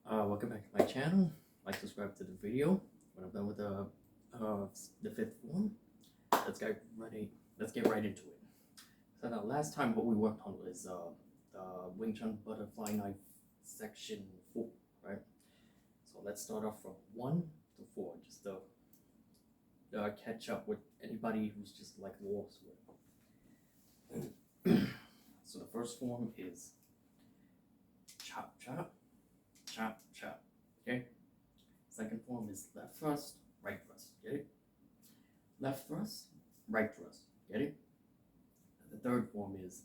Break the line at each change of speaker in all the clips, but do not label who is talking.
Welcome back to my channel. Like, subscribe to the video. When I'm done with the fifth form, let's get right into it. So now, last time what we worked on was the Wing Chun Butterfly Knife section 4, right? So let's start off from 1 to 4, just to catch up with anybody who's just like lost with it. So the first form is chop, chop, chop, chop, okay? Second form is left thrust, right thrust, get it? Left thrust, right thrust, get it? And the third form is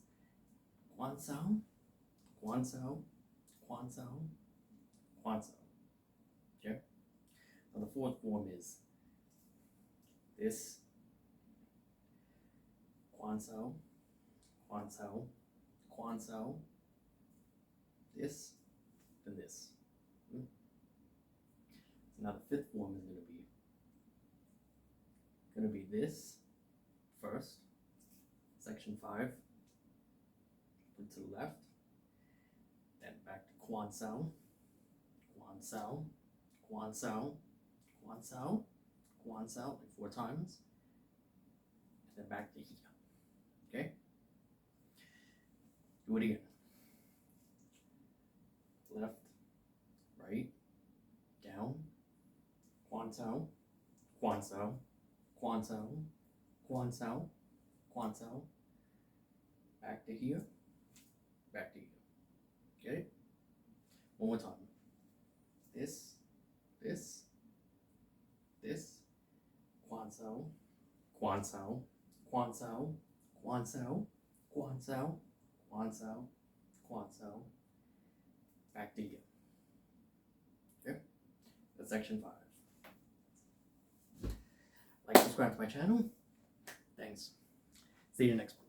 quan sao, quan sao, quan sao, quan sao, okay? And the fourth form is this, quan sao, quan sao, quan sao, this, and this. So now the fifth form is going to be this first, section 5, put to the left, then back to quan sao, quan sao, quan sao, quan sao, quan sao, like 4 times, and then back to here. Okay? Do it again. Left, right, down, quan sao, quan sao, quan sao, quan sao, quan sao, back to here, back to here. Get it? One more time. This, this, this, quan sao, quan sao, quan sao, quan sao, quan sao, quan sao, quan sao, back to here. Okay? That's section 5. Like, subscribe to my channel. Thanks. See you next one.